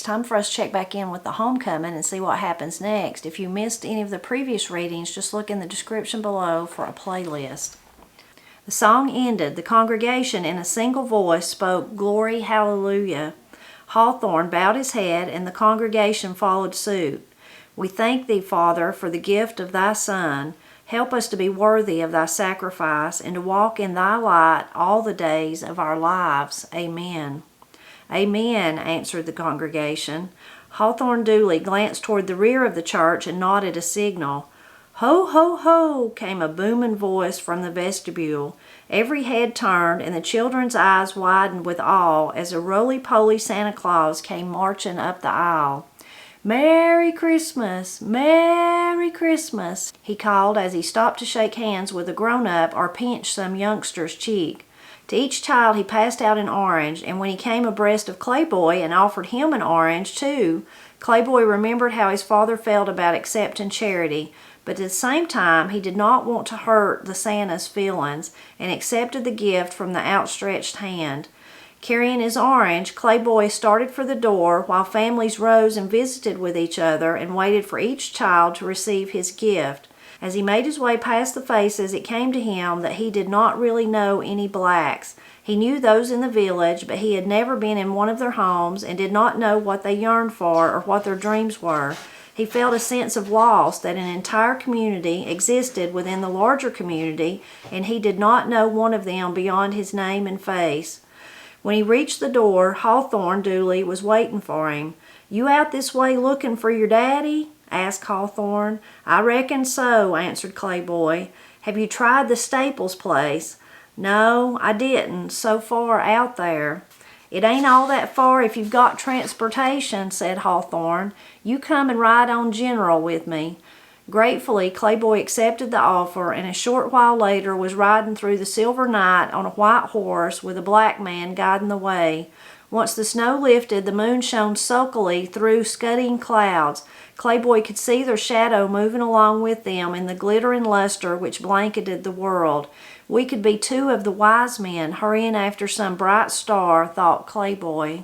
it's time for us to check back in with the homecoming and see what happens next. If you missed any of the previous readings, just look in the description below for a playlist. The song ended. The congregation in a single voice spoke, "Glory, hallelujah." Hawthorne bowed his head, and the congregation followed suit. "We thank thee, Father, for the gift of thy Son. Help us to be worthy of thy sacrifice and to walk in thy light all the days of our lives. Amen." "Amen," answered the congregation. Hawthorne Dooley glanced toward the rear of the church and nodded a signal. "Ho, ho, ho," came a booming voice from the vestibule. Every head turned, and the children's eyes widened with awe as a roly-poly Santa Claus came marching up the aisle. "Merry Christmas! Merry Christmas!" he called as he stopped to shake hands with a grown-up or pinch some youngster's cheek. To each child he passed out an orange, and when he came abreast of Clayboy and offered him an orange, too, Clayboy remembered how his father felt about accepting charity, but at the same time he did not want to hurt the Santa's feelings and accepted the gift from the outstretched hand. Carrying his orange, Clayboy started for the door while families rose and visited with each other and waited for each child to receive his gift. As he made his way past the faces, it came to him that he did not really know any blacks. He knew those in the village, but he had never been in one of their homes and did not know what they yearned for or what their dreams were. He felt a sense of loss that an entire community existed within the larger community, and he did not know one of them beyond his name and face. When he reached the door, Hawthorne Dooley was waiting for him. "You out this way looking for your daddy?" asked Hawthorne. "I reckon so," answered Clayboy. "Have you tried the Staples place?" "No, I didn't. So far out there." "It ain't all that far if you've got transportation," said Hawthorne. "You come and ride on General with me." Gratefully, Clayboy accepted the offer, and a short while later was riding through the silver night on a white horse with a black man guiding the way. Once the snow lifted, the moon shone sulkily through scudding clouds. Clayboy could see their shadow moving along with them in the glittering luster which blanketed the world. We could be two of the wise men hurrying after some bright star, thought Clayboy.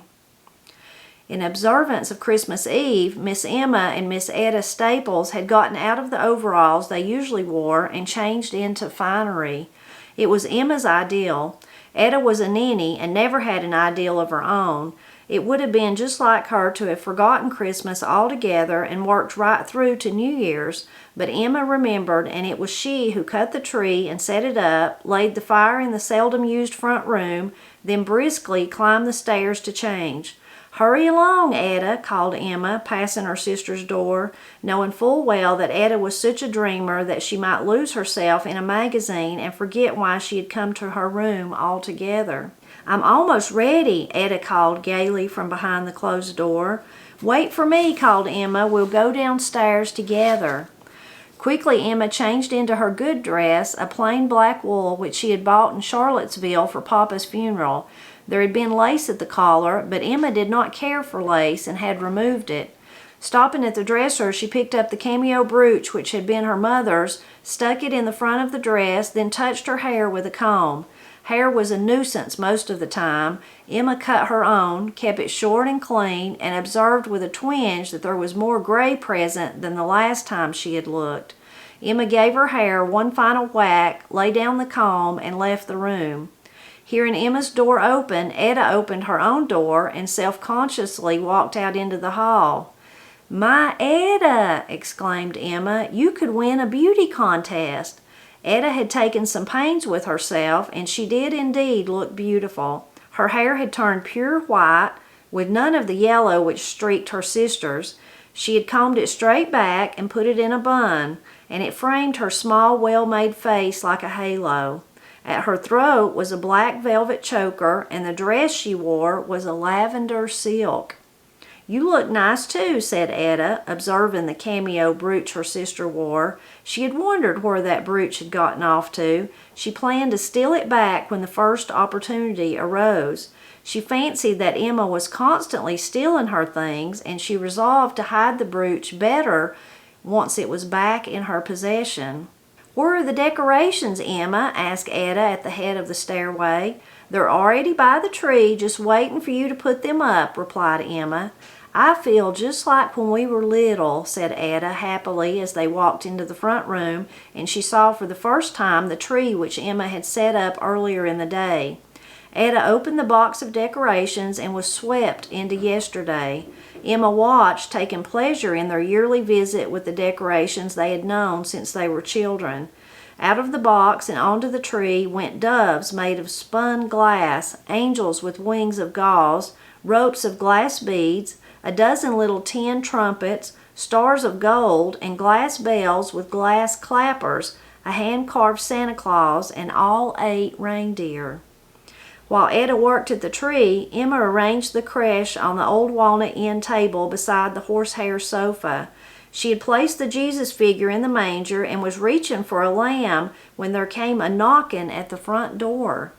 In observance of Christmas Eve, Miss Emma and Miss Etta Staples had gotten out of the overalls they usually wore and changed into finery. It was Emma's ideal. Etta was a ninny and never had an ideal of her own. It would have been just like her to have forgotten Christmas altogether and worked right through to New Year's, but Emma remembered, and it was she who cut the tree and set it up, laid the fire in the seldom-used front room, then briskly climbed the stairs to change. "Hurry along, Etta," called Emma, passing her sister's door, knowing full well that Etta was such a dreamer that she might lose herself in a magazine and forget why she had come to her room altogether. "I'm almost ready," Etta called gaily from behind the closed door. "Wait for me," called Emma. "We'll go downstairs together." Quickly Emma changed into her good dress, a plain black wool which she had bought in Charlottesville for Papa's funeral. There had been lace at the collar, but Emma did not care for lace and had removed it. Stopping at the dresser, she picked up the cameo brooch which had been her mother's, stuck it in the front of the dress, then touched her hair with a comb. Hair was a nuisance most of the time. Emma cut her own, kept it short and clean, and observed with a twinge that there was more gray present than the last time she had looked. Emma gave her hair one final whack, laid down the comb, and left the room. Hearing Emma's door open, Etta opened her own door and self-consciously walked out into the hall. "My Etta!" exclaimed Emma. "You could win a beauty contest." Etta had taken some pains with herself, and she did indeed look beautiful. Her hair had turned pure white, with none of the yellow which streaked her sister's. She had combed it straight back and put it in a bun, and it framed her small, well-made face like a halo. At her throat was a black velvet choker, and the dress she wore was a lavender silk. "You look nice too," said Etta, observing the cameo brooch her sister wore. She had wondered where that brooch had gotten off to. She planned to steal it back when the first opportunity arose. She fancied that Emma was constantly stealing her things, and she resolved to hide the brooch better once it was back in her possession. "Where are the decorations, Emma?" asked Etta at the head of the stairway. "They're already by the tree, just waiting for you to put them up," replied Emma. "I feel just like when we were little," said Ada happily as they walked into the front room and she saw for the first time the tree which Emma had set up earlier in the day. Ada opened the box of decorations and was swept into yesterday. Emma watched, taking pleasure in their yearly visit with the decorations they had known since they were children. Out of the box and onto the tree went doves made of spun glass, angels with wings of gauze, ropes of glass beads, a dozen little tin trumpets, stars of gold, and glass bells with glass clappers, a hand-carved Santa Claus, and all 8 reindeer. While Ada worked at the tree, Emma arranged the creche on the old walnut end table beside the horsehair sofa. She had placed the Jesus figure in the manger and was reaching for a lamb when there came a knocking at the front door.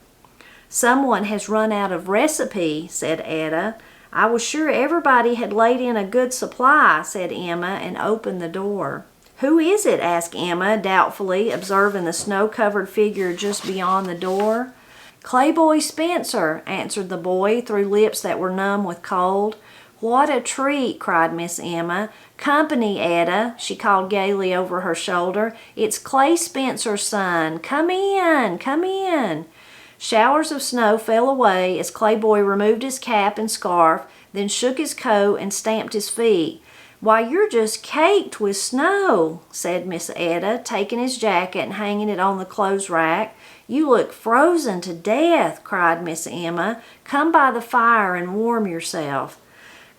"Someone has run out of recipe," said Ada. "I was sure everybody had laid in a good supply," said Emma, and opened the door. "Who is it?" asked Emma, doubtfully, observing the snow-covered figure just beyond the door. "Clayboy Spencer," answered the boy through lips that were numb with cold. "What a treat!" cried Miss Emma. "Company, Ada," she called gaily over her shoulder. "It's Clay Spencer's son. Come in, come in." Showers of snow fell away as Clayboy removed his cap and scarf, then shook his coat and stamped his feet. "Why, you're just caked with snow," said Miss Ada, taking his jacket and hanging it on the clothes rack. "You look frozen to death," cried Miss Emma. "Come by the fire and warm yourself."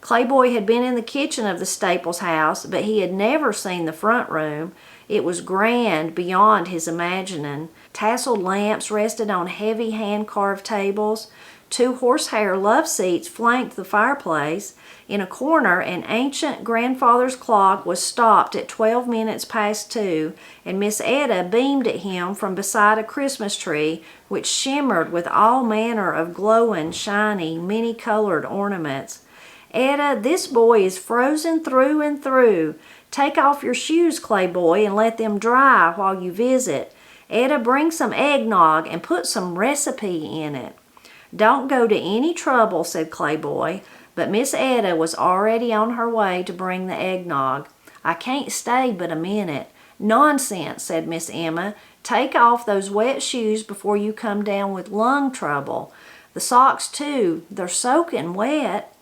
Clayboy had been in the kitchen of the Staples house, but he had never seen the front room. It was grand beyond his imagining. Tasseled lamps rested on heavy hand-carved tables. 2 horsehair love seats flanked the fireplace. In a corner, an ancient grandfather's clock was stopped at 12 minutes past 2, and Miss Ada beamed at him from beside a Christmas tree, which shimmered with all manner of glowing, shiny, many-colored ornaments. "Ada, this boy is frozen through and through. Take off your shoes, Clayboy, and let them dry while you visit. Ada, bring some eggnog and put some recipe in it." "Don't go to any trouble," said Clayboy, but Miss Ada was already on her way to bring the eggnog. "I can't stay but a minute." "Nonsense," said Miss Emma. "Take off those wet shoes before you come down with lung trouble. The socks, too. They're soaking wet."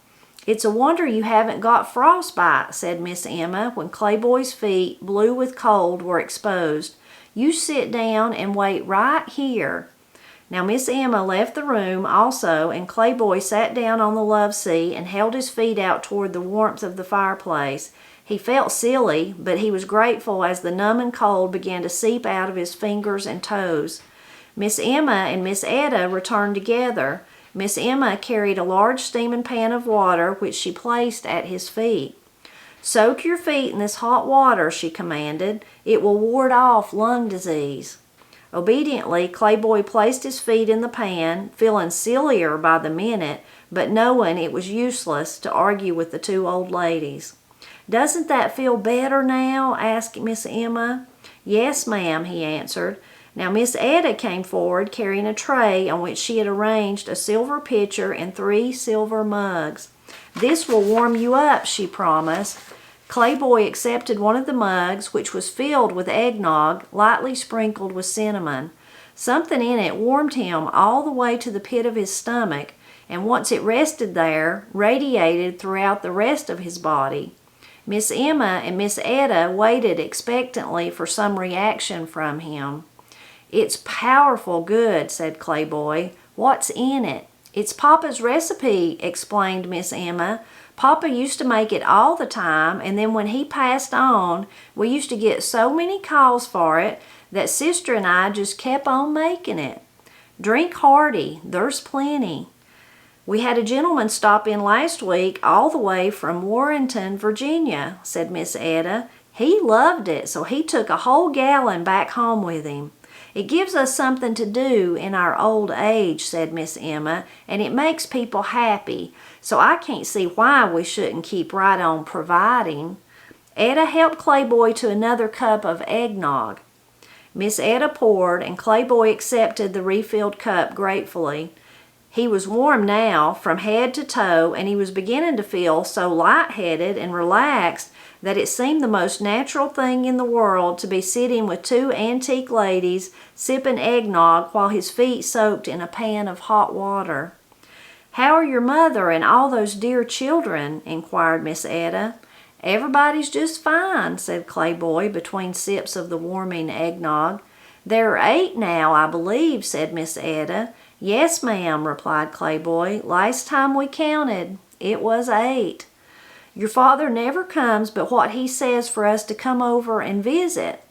"It's a wonder you haven't got frostbite," said Miss Emma, when Clayboy's feet, blue with cold, were exposed. "You sit down and wait right here." Now Miss Emma left the room also, and Clayboy sat down on the love seat and held his feet out toward the warmth of the fireplace. He felt silly, but he was grateful as the numbing cold began to seep out of his fingers and toes. Miss Emma and Miss Ada returned together. Miss Emma carried a large steaming pan of water, which she placed at his feet. "Soak your feet in this hot water," she commanded. "It will ward off lung disease." Obediently, Clayboy placed his feet in the pan, feeling sillier by the minute, but knowing it was useless to argue with the 2 old ladies. "Doesn't that feel better now?" asked Miss Emma. "Yes, ma'am," he answered. Now Miss Ada came forward carrying a tray on which she had arranged a silver pitcher and 3 silver mugs. "This will warm you up," she promised. Clayboy accepted one of the mugs, which was filled with eggnog, lightly sprinkled with cinnamon. Something in it warmed him all the way to the pit of his stomach, and once it rested there, radiated throughout the rest of his body. Miss Emma and Miss Ada waited expectantly for some reaction from him. "It's powerful good," said Clayboy. "What's in it?" "It's Papa's recipe," explained Miss Emma. "Papa used to make it all the time, and then when he passed on, we used to get so many calls for it that Sister and I just kept on making it. Drink hearty, there's plenty." "We had a gentleman stop in last week all the way from Warrenton, Virginia," said Miss Ada. "He loved it, so he took a whole gallon back home with him. It gives us something to do in our old age," said Miss Emma, "and it makes people happy, so I can't see why we shouldn't keep right on providing." Ada helped Clayboy to another cup of eggnog. Miss Ada poured, and Clayboy accepted the refilled cup gratefully. He was warm now from head to toe, and he was beginning to feel so lightheaded and relaxed that it seemed the most natural thing in the world to be sitting with two antique ladies sipping eggnog while his feet soaked in a pan of hot water. "How are your mother and all those dear children?" inquired Miss Etta. "Everybody's just fine," said Clayboy between sips of the warming eggnog. "There are 8 now, I believe," said Miss Etta. "Yes, ma'am," replied Clayboy. "Last time we counted, it was 8. "Your father never comes but what he says for us to come over and visit,"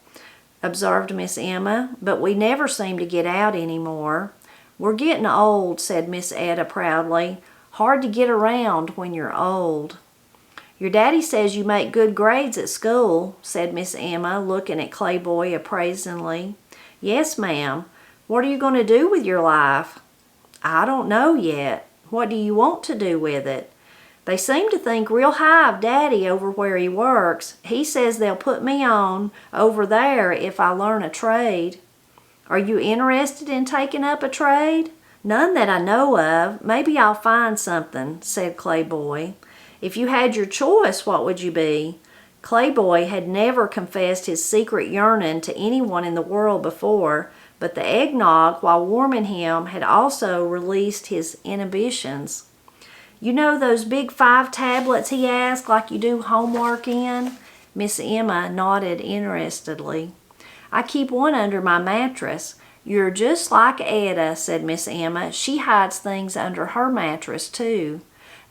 observed Miss Emma, "but we never seem to get out any more." "We're getting old," said Miss Etta proudly. "Hard to get around when you're old." "Your daddy says you make good grades at school," said Miss Emma, looking at Clayboy appraisingly. "Yes, ma'am. What are you going to do with your life?" "I don't know yet. What do you want to do with it?" "They seem to think real high of Daddy over where he works. He says they'll put me on over there if I learn a trade." "Are you interested in taking up a trade?" "None that I know of. Maybe I'll find something," said Clayboy. "If you had your choice, what would you be?" Clayboy had never confessed his secret yearning to anyone in the world before, but the eggnog, while warming him, had also released his inhibitions. "You know those big 5 tablets," he asked, "like you do homework in?" Miss Emma nodded interestedly. "I keep one under my mattress." "You're just like Etta," said Miss Emma. "She hides things under her mattress, too."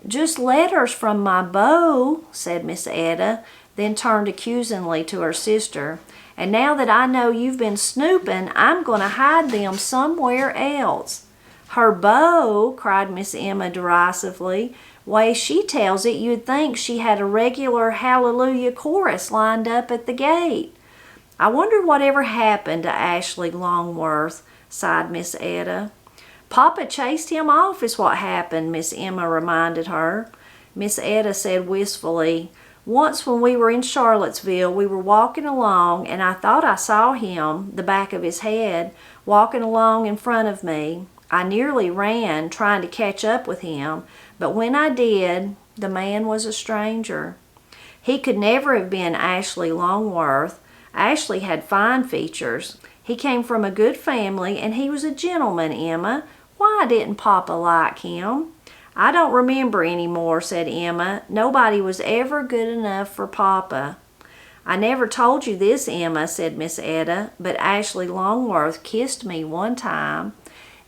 "Just letters from my beau," said Miss Etta, then turned accusingly to her sister. "And now that I know you've been snooping, I'm going to hide them somewhere else." "Her beau!" cried Miss Emma derisively. "Way she tells it, you'd think she had a regular hallelujah chorus lined up at the gate." "I wonder whatever happened to Ashley Longworth," sighed Miss Etta. "Papa chased him off is what happened," Miss Emma reminded her. Miss Etta said wistfully, "Once when we were in Charlottesville, we were walking along, and I thought I saw him, the back of his head, walking along in front of me. I nearly ran, trying to catch up with him, but when I did, the man was a stranger." "He could never have been Ashley Longworth. Ashley had fine features. He came from a good family, and he was a gentleman, Emma. Why didn't Papa like him?" "I don't remember any more," said Emma. "Nobody was ever good enough for Papa." "I never told you this, Emma," said Miss Etta, "but Ashley Longworth kissed me one time."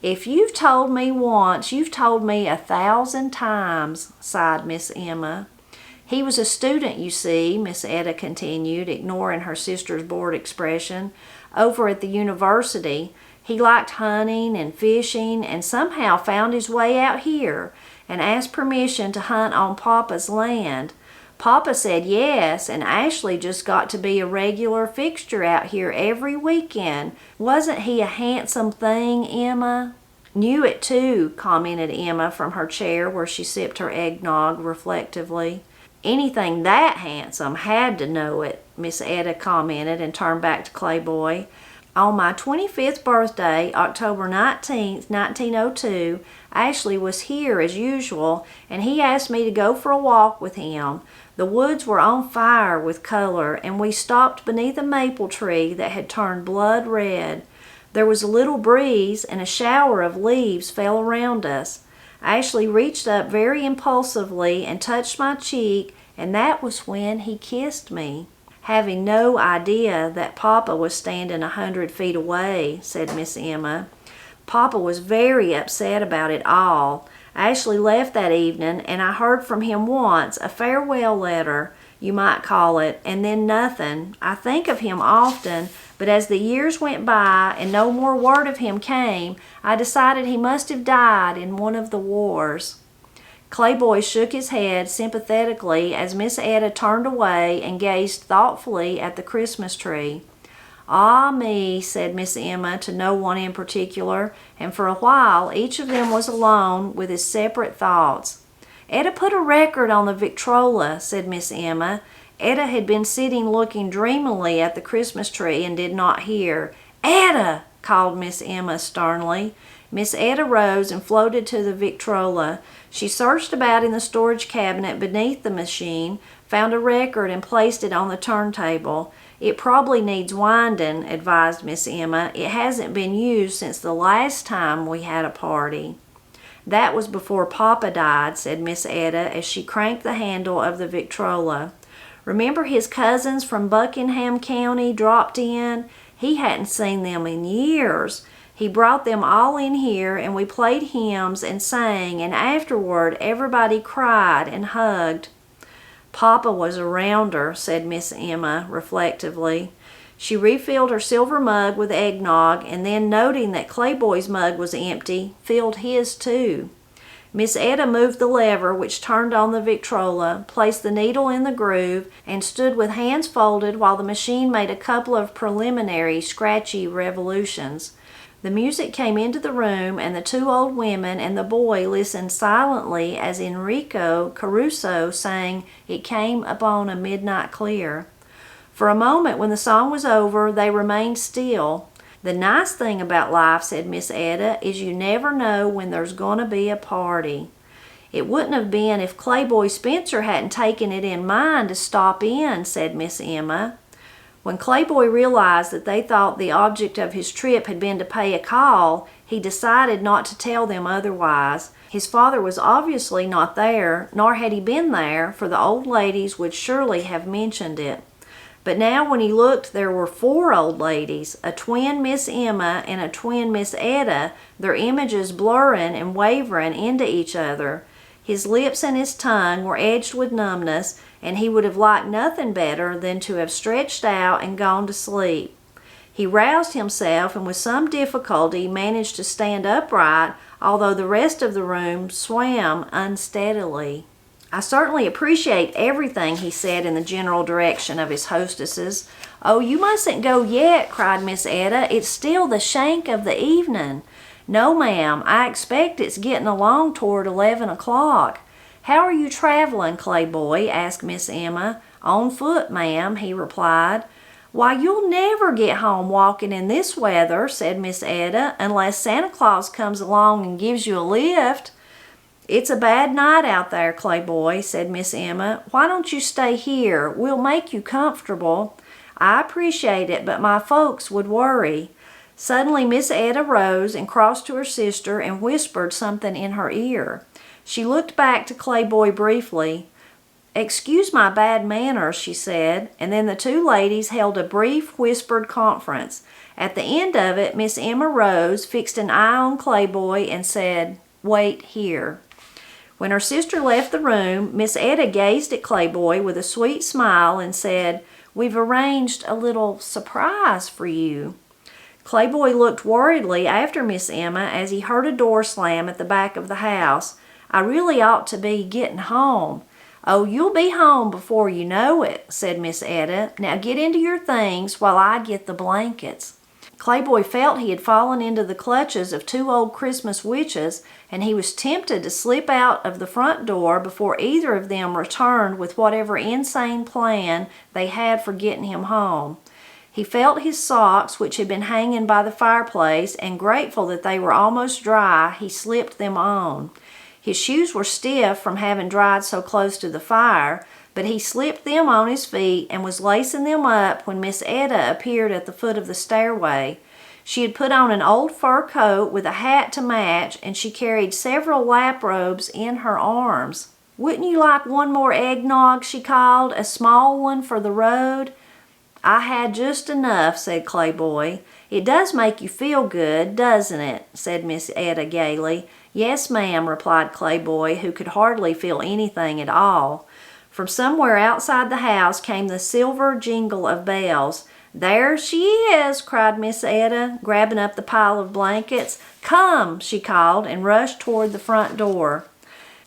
"If you've told me once, you've told me 1,000 times," sighed Miss Emma. "He was a student, you see," Miss Etta continued, ignoring her sister's bored expression, "over at the university. He liked hunting and fishing, and somehow found his way out here and asked permission to hunt on Papa's land. Papa said yes, and Ashley just got to be a regular fixture out here every weekend. Wasn't he a handsome thing, Emma?" "Knew it too," commented Emma from her chair where she sipped her eggnog reflectively. "Anything that handsome had to know it," Miss Etta commented and turned back to Clayboy. "On my 25th birthday, October 19th, 1902, Ashley was here as usual, and he asked me to go for a walk with him. The woods were on fire with color, and we stopped beneath a maple tree that had turned blood red. There was a little breeze, and a shower of leaves fell around us. Ashley reached up very impulsively and touched my cheek, and that was when he kissed me." "Having no idea that Papa was standing 100 feet away," said Miss Emma. "Papa was very upset about it all. Ashley left that evening, and I heard from him once, a farewell letter, you might call it, and then nothing. I think of him often, but as the years went by and no more word of him came, I decided he must have died in one of the wars." Clayboy shook his head sympathetically as Miss Etta turned away and gazed thoughtfully at the Christmas tree. "Ah me," said Miss Emma to no one in particular, and for a while each of them was alone with his separate thoughts. "Etta put a record on the Victrola," said Miss Emma. Etta had been sitting looking dreamily at the Christmas tree and did not hear. "Etta!" called Miss Emma sternly. Miss Etta rose and floated to the Victrola. She searched about in the storage cabinet beneath the machine, found a record, and placed it on the turntable. "It probably needs winding," advised Miss Emma. "It hasn't been used since the last time we had a party." "That was before Papa died," said Miss Etta as she cranked the handle of the Victrola. "Remember his cousins from Buckingham County dropped in? He hadn't seen them in years. He brought them all in here, and we played hymns and sang, and afterward everybody cried and hugged." "Papa was a rounder," said Miss Emma reflectively. She refilled her silver mug with eggnog, and then, noting that Clayboy's mug was empty, filled his too. Miss Etta moved the lever which turned on the Victrola, placed the needle in the groove, and stood with hands folded while the machine made a couple of preliminary scratchy revolutions. The music came into the room, and the two old women and the boy listened silently as Enrico Caruso sang "It Came Upon a Midnight Clear." For a moment, when the song was over, they remained still. "The nice thing about life," said Miss Etta, "is you never know when there's going to be a party." "It wouldn't have been if Clayboy Spencer hadn't taken it in mind to stop in," said Miss Emma. When Clayboy realized that they thought the object of his trip had been to pay a call, he decided not to tell them otherwise. His father was obviously not there, nor had he been there, for the old ladies would surely have mentioned it. But now when he looked, there were 4 old ladies, a twin Miss Emma and a twin Miss Etta, their images blurring and wavering into each other. His lips and his tongue were edged with numbness, and he would have liked nothing better than to have stretched out and gone to sleep. He roused himself and with some difficulty managed to stand upright, although the rest of the room swam unsteadily. "I certainly appreciate everything," he said in the general direction of his hostesses. "Oh, you mustn't go yet," cried Miss Etta. "It's still the shank of the evening." "No, ma'am, I expect it's getting along toward 11 o'clock. "How are you traveling, Clayboy?" asked Miss Emma. "On foot, ma'am," he replied. "Why, you'll never get home walking in this weather," said Miss Etta, "unless Santa Claus comes along and gives you a lift." "It's a bad night out there, Clayboy," said Miss Emma. "Why don't you stay here? We'll make you comfortable." "I appreciate it, but my folks would worry." Suddenly Miss Etta rose and crossed to her sister and whispered something in her ear. She looked back to Clayboy briefly. "Excuse my bad manners," she said, and then the two ladies held a brief whispered conference. At the end of it, Miss Emma rose, fixed an eye on Clayboy, and said, "Wait here." When her sister left the room, Miss Etta gazed at Clayboy with a sweet smile and said, "We've arranged a little surprise for you." Clayboy looked worriedly after Miss Emma as he heard a door slam at the back of the house. "I really ought to be getting home." "Oh, you'll be home before you know it," said Miss Etta. "Now get into your things while I get the blankets." Clayboy felt he had fallen into the clutches of 2 old Christmas witches, and he was tempted to slip out of the front door before either of them returned with whatever insane plan they had for getting him home. He felt his socks, which had been hanging by the fireplace, and grateful that they were almost dry, he slipped them on. His shoes were stiff from having dried so close to the fire, but he slipped them on his feet and was lacing them up when Miss Etta appeared at the foot of the stairway. She had put on an old fur coat with a hat to match, and she carried several lap robes in her arms. "Wouldn't you like one more eggnog?" she called, "a small one for the road?" "I had just enough," said Clayboy. "It does make you feel good, doesn't it?" said Miss Etta gaily. "Yes, ma'am," replied Clayboy, who could hardly feel anything at all. From somewhere outside the house came the silver jingle of bells. "There she is!" cried Miss Etta, grabbing up the pile of blankets. "Come!" she called, and rushed toward the front door.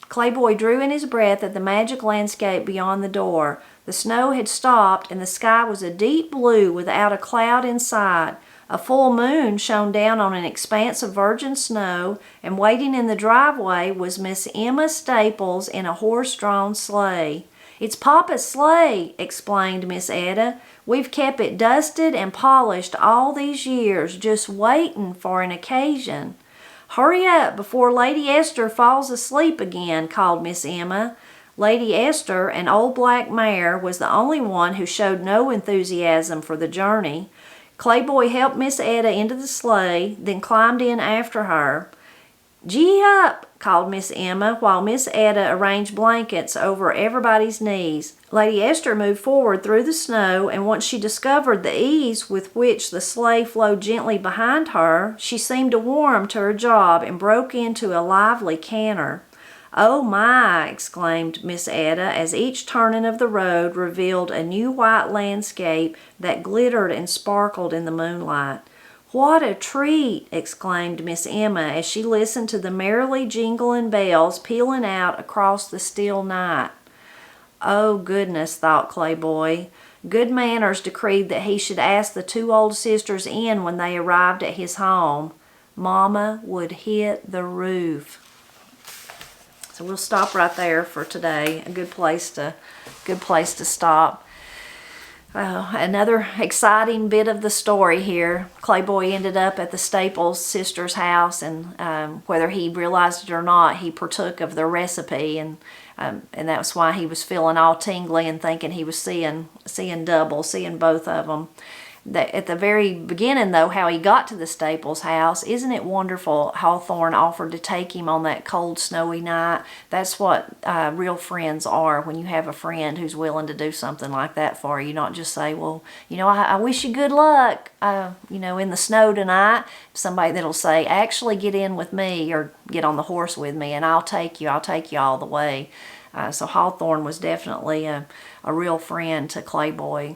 Clayboy drew in his breath at the magic landscape beyond the door. The snow had stopped, and the sky was a deep blue without a cloud in sight. A full moon shone down on an expanse of virgin snow, and waiting in the driveway was Miss Emma Staples in a horse-drawn sleigh. "It's Papa's sleigh," explained Miss Etta. "We've kept it dusted and polished all these years, just waiting for an occasion." "Hurry up before Lady Esther falls asleep again," called Miss Emma. Lady Esther, an old black mare, was the only one who showed no enthusiasm for the journey. Clayboy helped Miss Etta into the sleigh, then climbed in after her. "Gee up!" called Miss Emma, while Miss Etta arranged blankets over everybody's knees. Lady Esther moved forward through the snow, and once she discovered the ease with which the sleigh flowed gently behind her, she seemed to warm to her job and broke into a lively canter. "Oh my!" exclaimed Miss Etta, as each turning of the road revealed a new white landscape that glittered and sparkled in the moonlight. "What a treat!" exclaimed Miss Emma as she listened to the merrily jingling bells pealing out across the still night. "Oh goodness," thought Clayboy. Good manners decreed that he should ask the two old sisters in when they arrived at his home. Mama would hit the roof. So we'll stop right there for today. A good place to stop. Another exciting bit of the story here. Clayboy ended up at the Staples sisters' house, and whether he realized it or not, he partook of their recipe, and that was why he was feeling all tingly and thinking he was seeing double, seeing both of them. At the very beginning, though, how he got to the Staples house, isn't it wonderful? Hawthorne offered to take him on that cold, snowy night. That's what real friends are, when you have a friend who's willing to do something like that for you. Not just say, well, I wish you good luck, in the snow tonight. Somebody that'll say, actually get in with me or get on the horse with me and I'll take you all the way. So Hawthorne was definitely a real friend to Clayboy.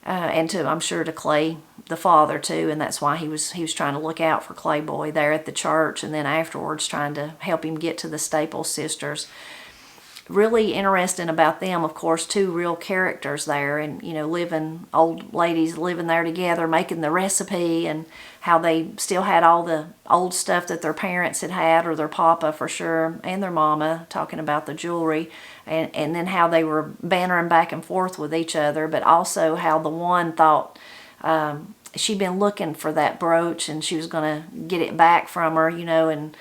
And I'm sure to Clay, the father, too, and that's why he was trying to look out for Clayboy there at the church, and then afterwards trying to help him get to the Staples sisters. Really interesting about them, of course, two real characters there, and old ladies living there together, making the recipe, and how they still had all the old stuff that their parents had, or their papa for sure, and their mama, talking about the jewelry, and then how they were bantering back and forth with each other, but also how the one thought she'd been looking for that brooch and she was going to get it back from her, and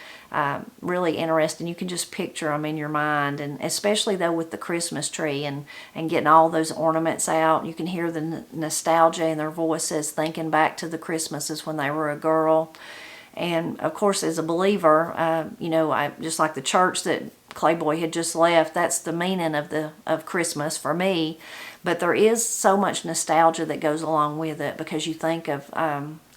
really interesting. You can just picture them in your mind, and especially though with the Christmas tree and getting all those ornaments out. You can hear the nostalgia in their voices, thinking back to the Christmases when they were a girl. And of course, as a believer, I just like the church that Clayboy had just left, that's the meaning of Christmas for me. But there is so much nostalgia that goes along with it, because you think of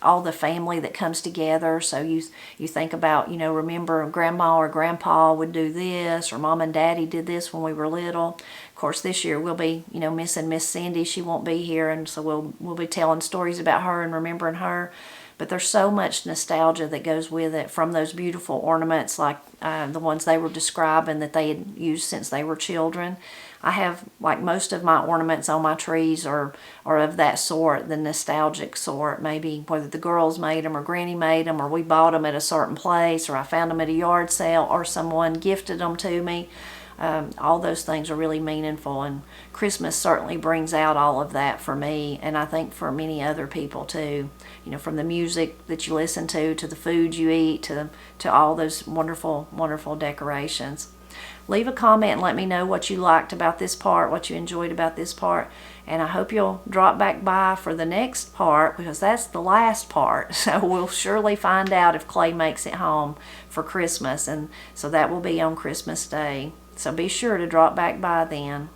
all the family that comes together. So you think about, remember Grandma or Grandpa would do this, or Mom and Daddy did this when we were little. Of course, this year we'll be, missing Miss Cindy. She won't be here, and so we'll be telling stories about her and remembering her. But there's so much nostalgia that goes with it, from those beautiful ornaments like the ones they were describing that they had used since they were children. I have, like most of my ornaments on my trees are of that sort, the nostalgic sort. Maybe whether the girls made them or Granny made them, or we bought them at a certain place, or I found them at a yard sale, or someone gifted them to me. All those things are really meaningful, and Christmas certainly brings out all of that for me, and I think for many other people too. From the music that you listen to the food you eat, to all those wonderful, wonderful decorations. Leave a comment and let me know what you liked about this part, what you enjoyed about this part, and I hope you'll drop back by for the next part, because that's the last part. So we'll surely find out if Clay makes it home for Christmas, and so that will be on Christmas Day. So be sure to drop back by then.